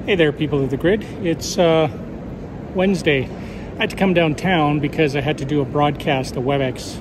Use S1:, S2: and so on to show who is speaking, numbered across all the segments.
S1: Hey there, people of the grid. It's Wednesday. I had to come downtown because I had to do a broadcast, a WebEx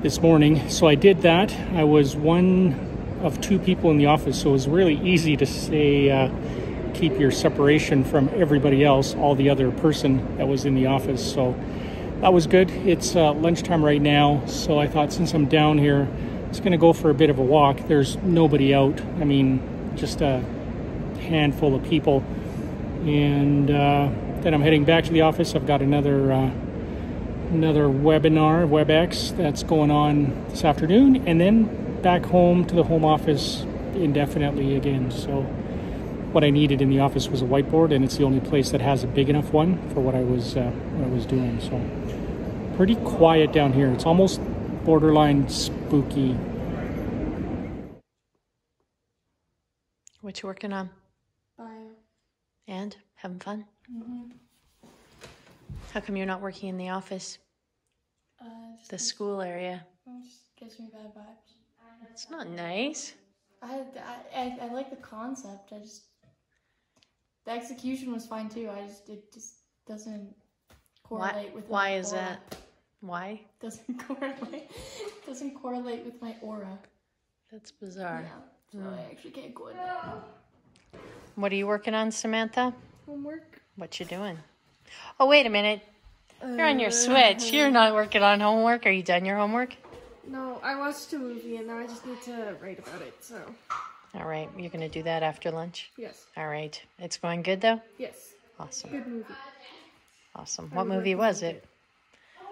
S1: this morning. So I did that. I was one of two people in the office, so it was really easy to say keep your separation from everybody else, all the other person that was in the office. So that was good. It's lunchtime right now, so I thought since I'm down here, it's going to go for a bit of a walk. There's nobody out. I mean, just a handful of people, and then I'm heading back to the office. I've got another webinar, WebEx, that's going on this afternoon, and then back home to the home office indefinitely again. So what I needed in the office was a whiteboard, and it's the only place that has a big enough one for what I was doing. So pretty quiet down here. It's almost borderline spooky.
S2: What you working on?
S3: Bio.
S2: And having fun?
S3: Mm-hmm.
S2: How come you're not working in the office? The school area.
S3: It just gives me bad vibes.
S2: It's not nice.
S3: I like the concept. The execution was fine too. It just doesn't correlate with.
S2: Why is that? Why?
S3: Doesn't correlate with my aura.
S2: That's bizarre.
S3: Yeah, so I actually can't go in there.
S2: What are you working on, Samantha?
S3: Homework.
S2: What you doing? Oh, wait a minute. You're on your Switch. You're not working on homework. Are you done your homework?
S4: No, I watched a movie and now I just need to write about it, so.
S2: All right. You're going to do that after lunch?
S4: Yes.
S2: All right. It's going good, though?
S4: Yes.
S2: Awesome.
S4: Good movie.
S2: Awesome. What movie was it?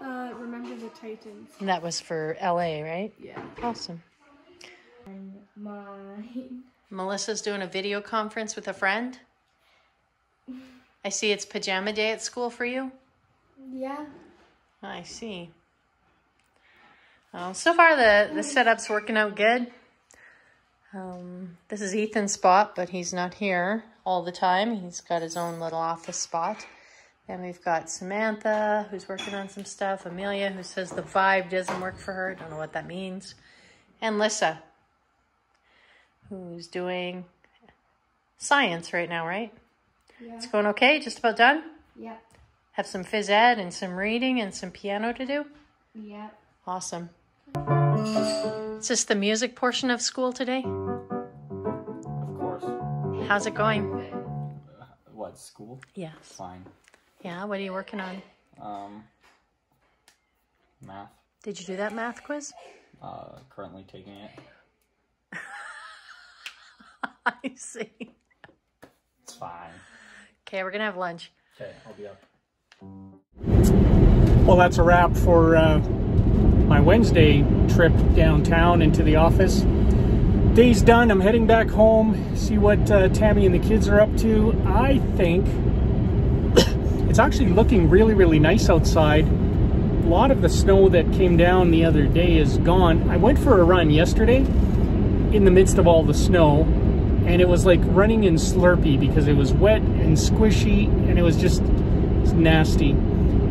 S4: Remember the Titans.
S2: And that was for LA, right?
S4: Yeah.
S2: Awesome.
S4: Mine.
S2: Melissa's doing a video conference with a friend. I see it's pajama day at school for you.
S3: Yeah.
S2: I see. So far the setup's working out good. This is Ethan's spot, but he's not here all the time. He's got his own little office spot. And we've got Samantha, who's working on some stuff. Amelia, who says the vibe doesn't work for her. Don't know what that means. And Lissa, who's doing science right now, right?
S3: Yeah.
S2: It's going okay? Just about done?
S3: Yeah.
S2: Have some phys ed and some reading and some piano to do?
S3: Yeah.
S2: Awesome. Is this the music portion of school today?
S5: Of course.
S2: How's it going?
S5: What, school?
S2: Yes.
S5: Fine.
S2: Yeah, what are you working on?
S5: Math.
S2: Did you do that math quiz?
S5: Currently taking it.
S2: I see.
S5: It's fine.
S2: Okay, we're going to have lunch.
S5: Okay, I'll be up.
S1: Well, that's a wrap for my Wednesday trip downtown into the office. Day's done. I'm heading back home, see what Tammy and the kids are up to. I think it's actually looking really, really nice outside. A lot of the snow that came down the other day is gone. I went for a run yesterday in the midst of all the snow, and it was like running in Slurpee because it was wet and squishy, and it was just nasty.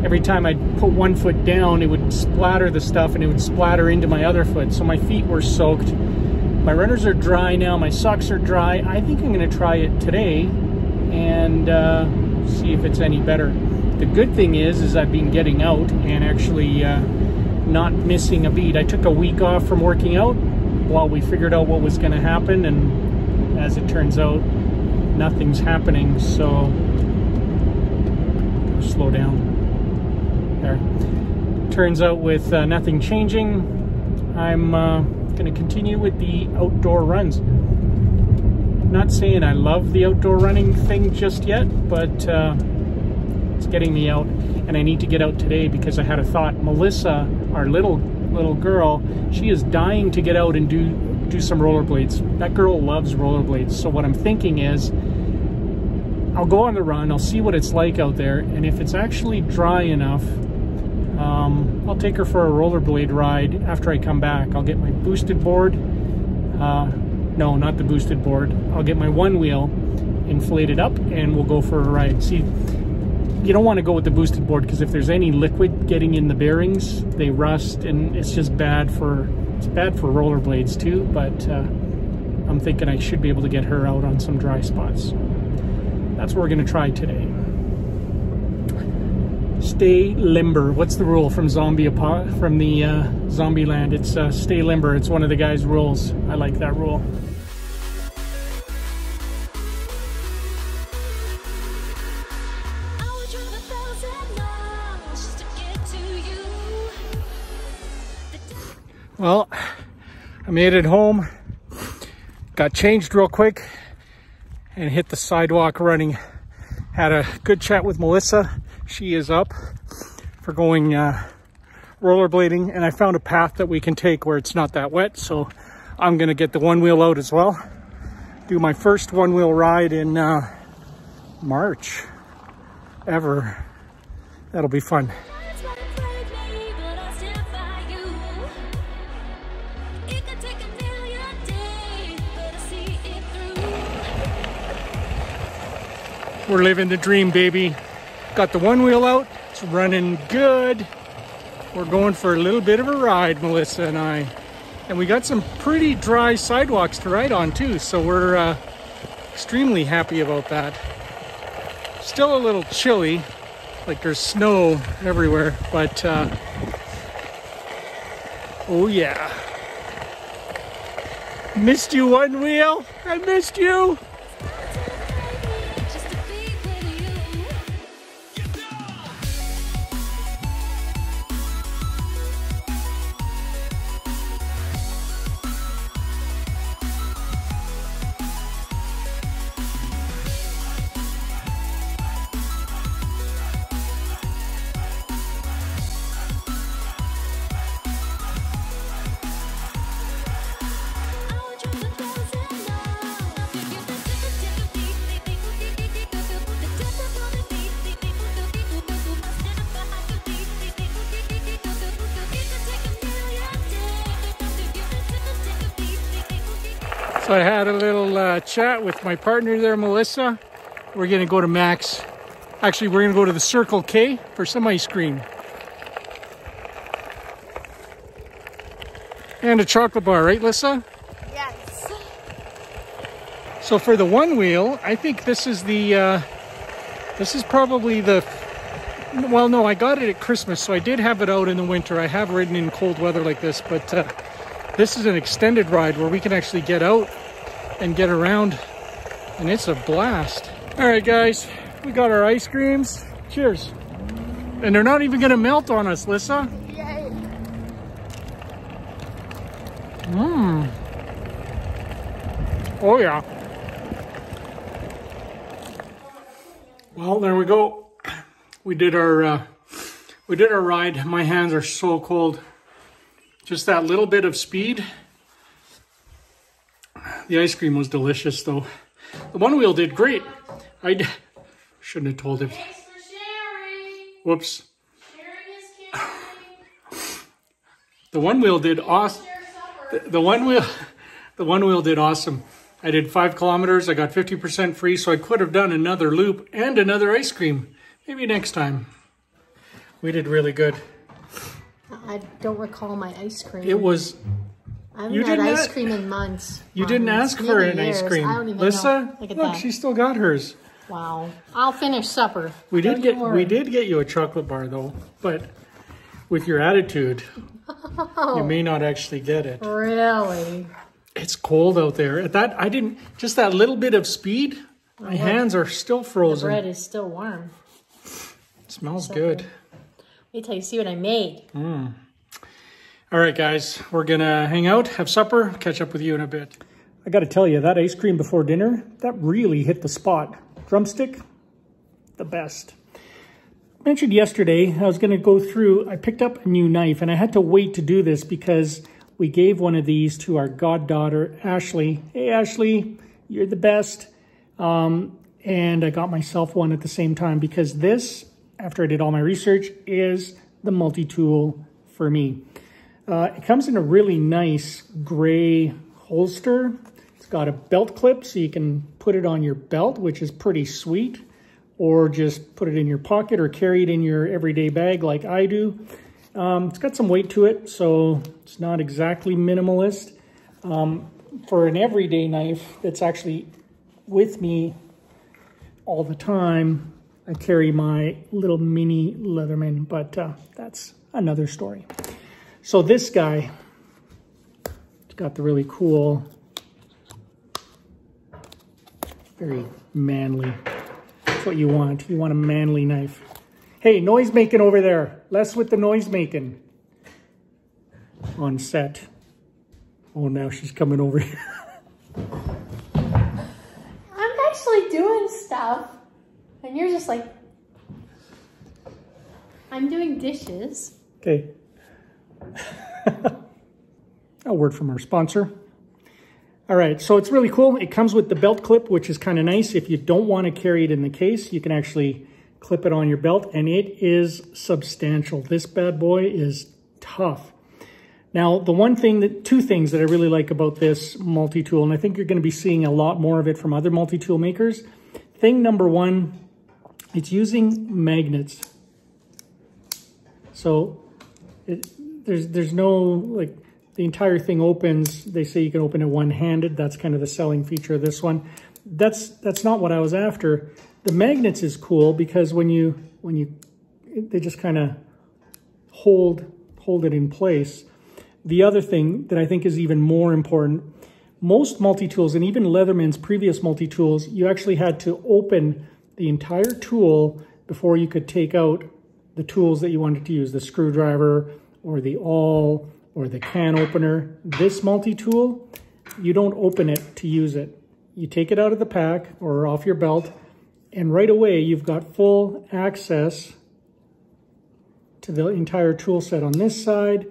S1: Every time I'd put one foot down, it would splatter the stuff and it would splatter into my other foot. So my feet were soaked. My runners are dry now. My socks are dry. I think I'm going to try it today and see if it's any better. The good thing is I've been getting out and actually not missing a beat. I took a week off from working out while we figured out what was going to happen, and as it turns out, nothing's happening. So slow down. There. Turns out with nothing changing, I'm going to continue with the outdoor runs. Not saying I love the outdoor running thing just yet, but it's getting me out, and I need to get out today because I had a thought. Melissa, our little girl, she is dying to get out and do some rollerblades. That girl loves rollerblades. So what I'm thinking is I'll go on the run, I'll see what it's like out there, and if it's actually dry enough, I'll take her for a rollerblade ride after I come back. I'll get my boosted board. No, not the boosted board. I'll get my Onewheel inflated up and we'll go for a ride. See, you don't want to go with the boosted board because if there's any liquid getting in the bearings, they rust, and it's just bad for rollerblades too. But I'm thinking I should be able to get her out on some dry spots. That's what we're gonna try today. Stay limber. What's the rule from Zombie Land? It's stay limber. It's one of the guys' rules. I like that rule. Well, I made it home, got changed real quick, and hit the sidewalk running. Had a good chat with Melissa. She is up for going rollerblading, and I found a path that we can take where it's not that wet, so I'm gonna get the Onewheel out as well. Do my first Onewheel ride in March ever. That'll be fun. We're living the dream, baby. Got the Onewheel out, it's running good. We're going for a little bit of a ride, Melissa and I. And we got some pretty dry sidewalks to ride on too, so we're extremely happy about that. Still a little chilly, like there's snow everywhere, but oh yeah. Missed you, Onewheel, I missed you. So I had a little chat with my partner there, Melissa. We're gonna go to Max. Actually, we're gonna go to the Circle K for some ice cream. And a chocolate bar, right, Lissa?
S4: Yes.
S1: So for the Onewheel, I think this is the, this is probably the, well, no, I got it at Christmas, so I did have it out in the winter. I have ridden in cold weather like this, but this is an extended ride where we can actually get out and get around, and it's a blast. All right, guys, we got our ice creams. Cheers. And they're not even gonna melt on us, Lissa.
S4: Yay.
S1: Mmm. Oh yeah. Well, there we go. We did our ride. My hands are so cold. Just that little bit of speed. The ice cream was delicious, though. The Onewheel did great. I shouldn't have told him.
S3: Thanks for sharing.
S1: Whoops.
S3: Sharing is caring.
S1: The Onewheel did awesome.
S3: Share supper.
S1: The Onewheel did awesome. I did 5 kilometers. I got 50% free, so I could have done another loop and another ice cream. Maybe next time. We did really good.
S2: I don't recall my ice cream.
S1: It was.
S2: I haven't had ice cream in months.
S1: You didn't ask for an ice cream.
S2: I don't even
S1: Lissa,
S2: know. Look at
S1: look,
S2: that.
S1: she still got hers.
S2: Wow. I'll finish supper.
S1: We
S2: Don't
S1: did
S2: worry.
S1: get you a chocolate bar though, but with your attitude, you may not actually get it.
S2: Really?
S1: It's cold out there. At that, I didn't. Just that little bit of speed. My hands are still
S2: The
S1: frozen.
S2: bread is still warm.
S1: It smells good.
S2: Wait till you see what I made.
S1: All right, guys, we're gonna hang out, have supper, catch up with you in a bit. I gotta tell you, that ice cream before dinner, that really hit the spot. Drumstick, the best. Mentioned yesterday, I was gonna go through, I picked up a new knife, and I had to wait to do this because we gave one of these to our goddaughter, Ashley. Hey, Ashley, you're the best. And I got myself one at the same time because this, after I did all my research, is the multi-tool for me. It comes in a really nice gray holster. It's got a belt clip so you can put it on your belt, which is pretty sweet, or just put it in your pocket or carry it in your everyday bag like I do. It's got some weight to it, so it's not exactly minimalist. for an everyday knife that's actually with me all the time, I carry my little mini Leatherman, but that's another story. So this guy, it's got the really cool, very manly. That's what you want. You want a manly knife. Hey, noise making over there. Less with the noise making. On set. Oh, now she's coming over here.
S2: I'm actually doing stuff. And you're just like, I'm doing dishes.
S1: Okay. A word from our sponsor. All right, so it's really cool. It comes with the belt clip, which is kind of nice. If you don't want to carry it in the case, you can actually clip it on your belt, and it is substantial. This bad boy is tough. Now, two things that I really like about this multi-tool, and I think you're going to be seeing a lot more of it from other multi-tool makers. Thing number one, it's using magnets. So there's no, like, the entire thing opens. They say you can open it one-handed. That's kind of the selling feature of this one. That's not what I was after. The magnets is cool because they just kind of hold it in place. The other thing that I think is even more important, most multi-tools, and even Leatherman's previous multi-tools, you actually had to open the entire tool before you could take out the tools that you wanted to use, the screwdriver or the awl or the can opener. This multi-tool, you don't open it to use it. You take it out of the pack or off your belt, and right away you've got full access to the entire tool set on this side,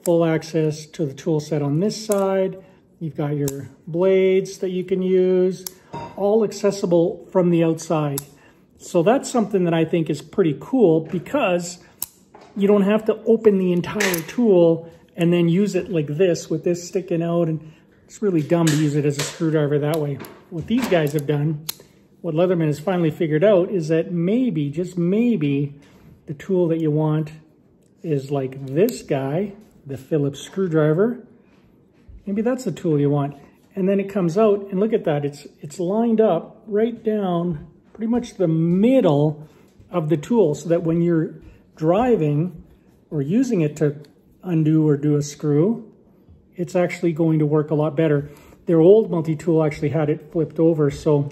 S1: full access to the tool set on this side. You've got your blades that you can use, all accessible from the outside. So that's something that I think is pretty cool because you don't have to open the entire tool and then use it like this with this sticking out. And it's really dumb to use it as a screwdriver that way. What these guys have done, what Leatherman has finally figured out, is that maybe, just maybe, the tool that you want is like this guy, the Phillips screwdriver. Maybe that's the tool you want. And then it comes out, and look at that. It's lined up right down pretty much the middle of the tool so that when you're driving or using it to undo or do a screw, it's actually going to work a lot better. Their old multi-tool actually had it flipped over, so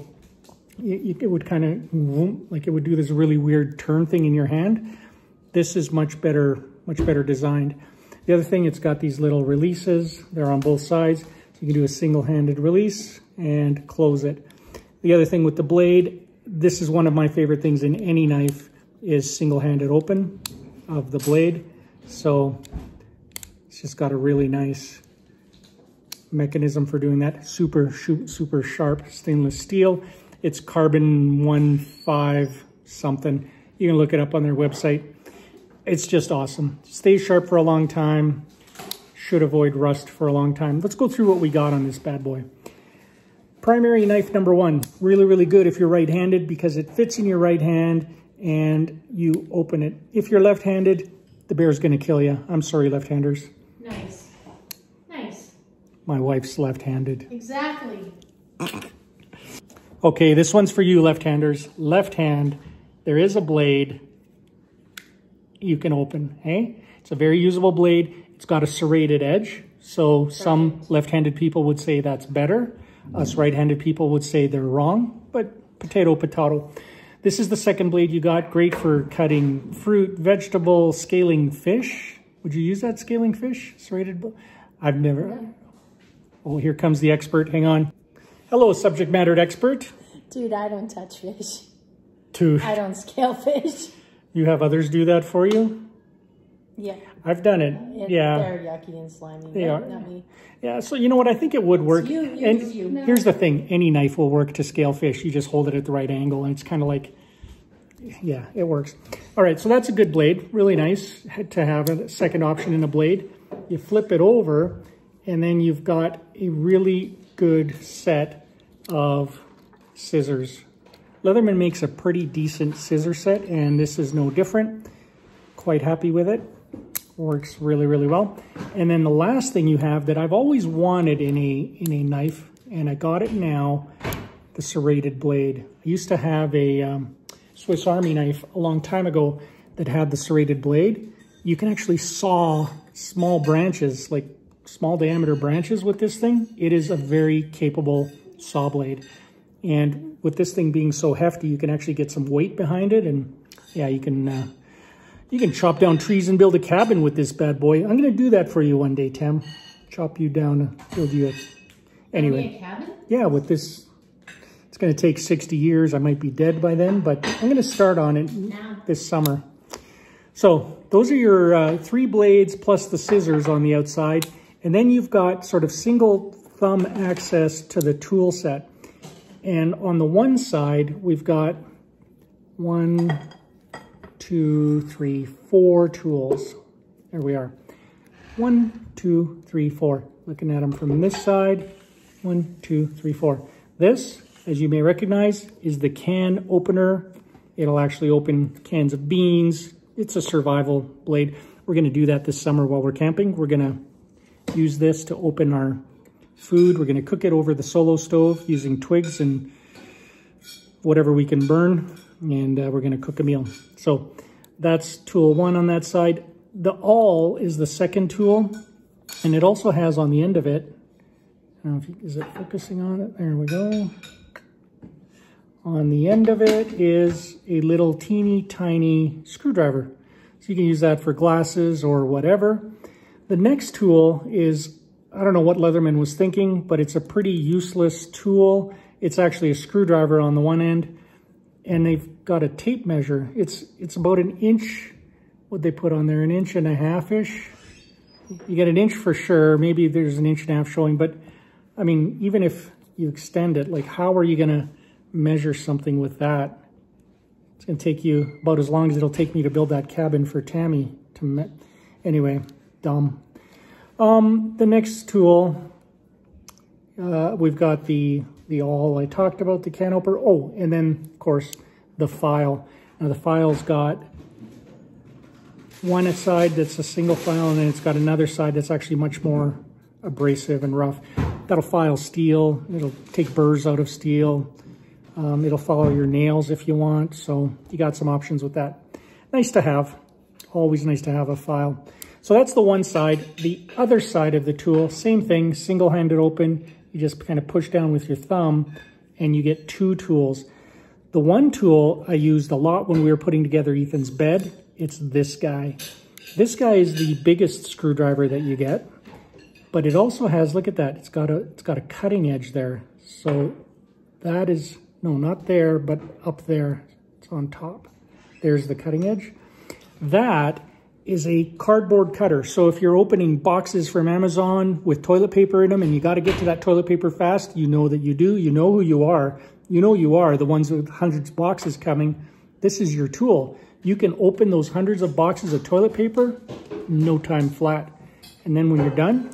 S1: it would kind of, like it would do this really weird turn thing in your hand. This is much better designed. The other thing, it's got these little releases. They're on both sides. So you can do a single-handed release and close it. The other thing with the blade, this is one of my favorite things in any knife, is single-handed open of the blade. So it's just got a really nice mechanism for doing that. Super sharp stainless steel. It's carbon 15 something. You can look it up on their website. It's just awesome. Stays sharp for a long time. Should avoid rust for a long time. Let's go through what we got on this bad boy. Primary knife number one. Really, really good if you're right-handed because it fits in your right hand and you open it. If you're left-handed, the bear's gonna kill you. I'm sorry, left-handers.
S2: Nice. Nice.
S1: My wife's left-handed.
S2: Exactly.
S1: Okay, this one's for you left-handers. Left hand, there is a blade you can open, hey? It's a very usable blade. It's got a serrated edge. So some left-handed people would say that's better. Us right-handed people would say they're wrong, but potato, potato. This is the second blade you got. Great for cutting fruit, vegetable, scaling fish. Would you use that scaling fish? Serrated? I've never. Oh, here comes the expert. Hang on. Hello, subject matter expert.
S2: Dude, I don't touch fish.
S1: Dude.
S2: I don't scale fish.
S1: You have others do that for you?
S2: Yeah.
S1: I've done it. Yeah.
S2: They're yucky and slimy.
S1: They are.
S2: Not me.
S1: Yeah, so you know what? I think it would work.
S2: You.
S1: Here's the thing. Any knife will work to scale fish. You just hold it at the right angle and it's kind of like, yeah, it works. All right, so that's a good blade. Really nice to have a second option in a blade. You flip it over and then you've got a really good set of scissors. Leatherman makes a pretty decent scissor set and this is no different. Quite happy with it. Works really, really well. And then the last thing you have that I've always wanted in a knife, and I got it now, the serrated blade. I used to have a Swiss Army knife a long time ago that had the serrated blade. You can actually saw small branches, like small diameter branches with this thing. It is a very capable saw blade. And with this thing being so hefty, you can actually get some weight behind it. And yeah, you can chop down trees and build a cabin with this bad boy. I'm going to do that for you one day, Tam. Chop you down, build you a... Anyway.
S2: A cabin?
S1: Yeah, with this, it's going to take 60 years. I might be dead by then, but I'm going to start on it this summer. So those are your 3 blades plus the scissors on the outside. And then you've got sort of single thumb access to the tool set. And on the one side, we've got 1, 2, 3, 4 tools. There we are. 1, 2, 3, 4. Looking at them from this side. 1, 2, 3, 4. This, as you may recognize, is the can opener. It'll actually open cans of beans. It's a survival blade. We're going to do that this summer while we're camping. We're going to use this to open our food. We're going to cook it over the solo stove using twigs and whatever we can burn. And we're going to cook a meal. So that's tool 1 on that side. The awl is the second tool. And it also has on the end of it, I don't know if is it focusing on it? There we go. On the end of it is a little teeny tiny screwdriver. So you can use that for glasses or whatever. The next tool is, I don't know what Leatherman was thinking, but it's a pretty useless tool. It's actually a screwdriver on the one end, and they've got a tape measure. It's about an inch, what'd they put on there, 1.5 inches-ish? You get an inch for sure, maybe there's 1.5 inches showing, but I mean, even if you extend it, like how are you gonna measure something with that? It's gonna take you about as long as it'll take me to build that cabin for Tammy. Anyway, dumb. The next tool, we've got the awl I talked about, the can opener. Oh, and then of course the file. Now the file's got one side that's a single file, and then it's got another side that's actually much more abrasive and rough. That'll file steel. It'll take burrs out of steel. It'll follow your nails if you want. So you got some options with that. Nice to have. Always nice to have a file. So that's the one side. The other side of the tool, same thing, single-handed open. You just kind of push down with your thumb and you get 2 tools. The one tool I used a lot when we were putting together Ethan's bed. It's this guy. This guy is the biggest screwdriver that you get, but it also has, look at that, it's got a cutting edge there. So that is, no, not there, but up there. It's on top. There's the cutting edge. That is a cardboard cutter. So if you're opening boxes from Amazon with toilet paper in them and you got to get to that toilet paper fast, you know that you do. You know who you are. You know you are the ones with hundreds of boxes coming. This is your tool. You can open those hundreds of boxes of toilet paper, no time flat. And then when you're done,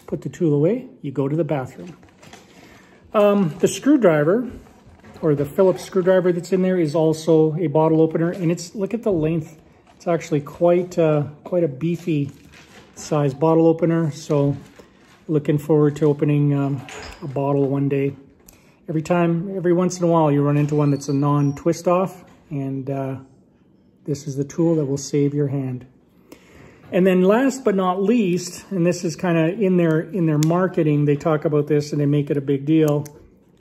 S1: put the tool away, you go to the bathroom. The screwdriver, or the Phillips screwdriver that's in there, is also a bottle opener. And it's, look at the length. It's actually quite a beefy size bottle opener. So looking forward to opening a bottle one day. Every once in a while, you run into one that's a non-twist off, and this is the tool that will save your hand. And then last but not least, and this is kind of in their marketing, they talk about this and they make it a big deal.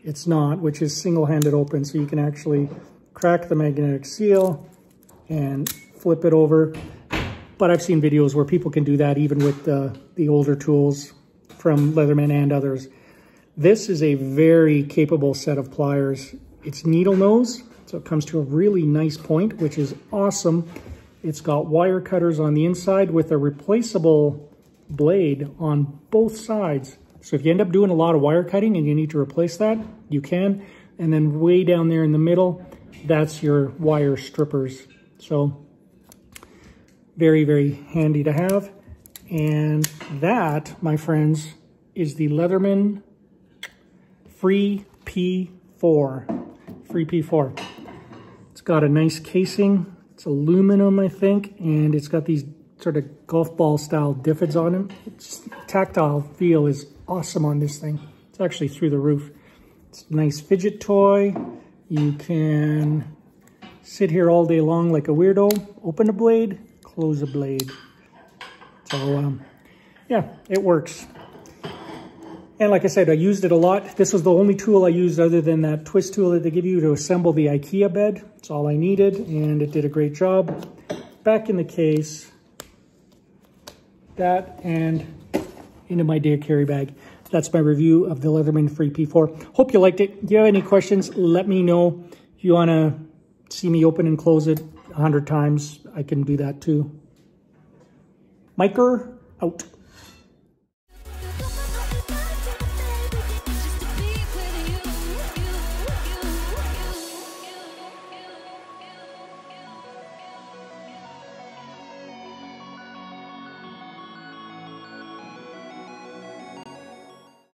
S1: It's not, which is single-handed open. So you can actually crack the magnetic seal and flip it over. But I've seen videos where people can do that even with the older tools from Leatherman and others. This is a very capable set of pliers. It's needle nose, so it comes to a really nice point, which is awesome. It's got wire cutters on the inside with a replaceable blade on both sides. So if you end up doing a lot of wire cutting and you need to replace that, you can. And then way down there in the middle, that's your wire strippers. So very, very handy to have. And that, my friends, is the Leatherman Free P4. Free P4. It's got a nice casing. It's aluminum, I think, and it's got these sort of golf ball style diffids on them. It's tactile feel is awesome on this thing. It's actually through the roof. It's a nice fidget toy. You can sit here all day long like a weirdo. Open a blade, close a blade. So yeah, it works. And like I said, I used it a lot. This was the only tool I used other than that twist tool that they give you to assemble the IKEA bed. It's all I needed, and it did a great job. Back in the case, that and into my day carry bag. That's my review of the Leatherman Free P4. Hope you liked it. If you have any questions, let me know. If you want to see me open and close it 100 times, I can do that too. Miker out.